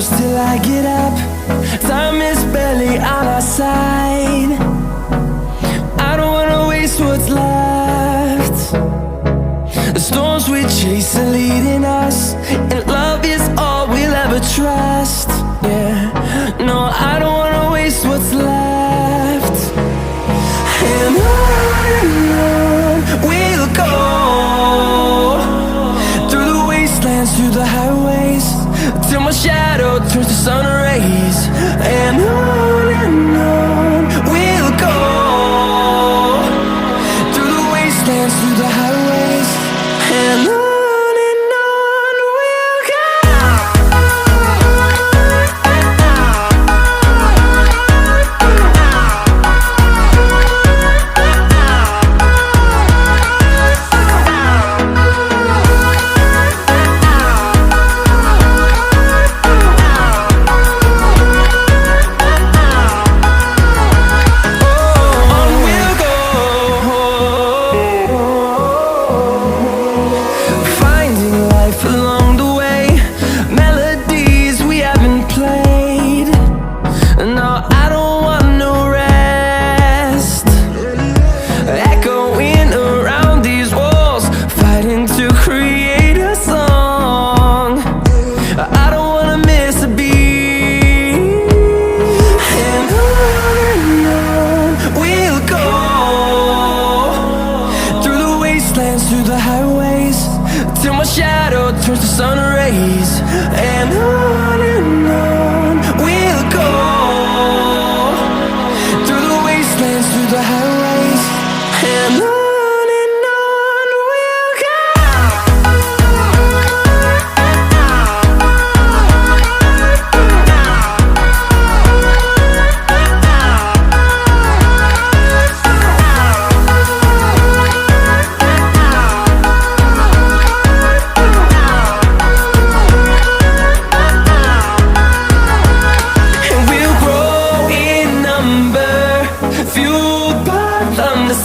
close till I get up. Time is barely on our side. I don't wanna waste what's left. The storms we chase are leading us, and love is all we'll ever trust. Yeah, no, I don't wanna waste what's left. And on we'll go, through the wastelands, through the highways, till my shadow turns to sun rays. And on we'll go, through the wastelands, through the highways, and on we'll go. Through the highways, till my shadow turns to sun rays. And on we'll go, through the wastelands, through the highways, and on we'll go.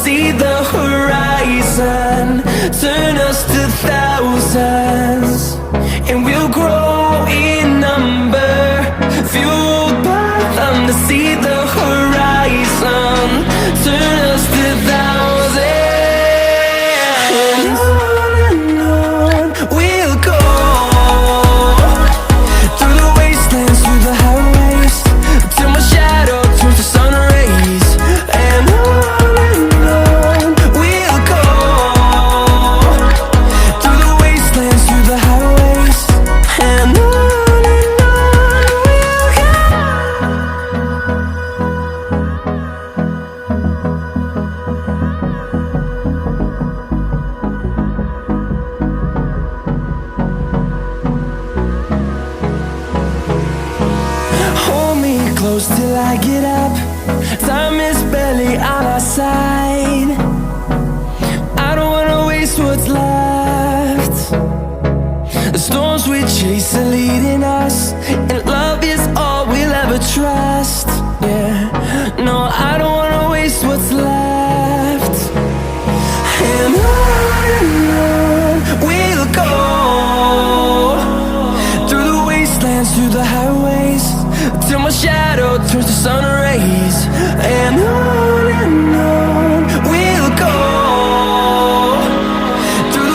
See the horizon, turn us to thousands, and we'll grow in number, fueled by them. To see the horizon, turn us to thousands, and on we'll go, through the wastelands, through the highways, till my shadow turns to sun rays. And close till I get up. Time is barely on our side. I don't wanna waste what's left. The storms we chase are leading us, and love is all we'll ever trust.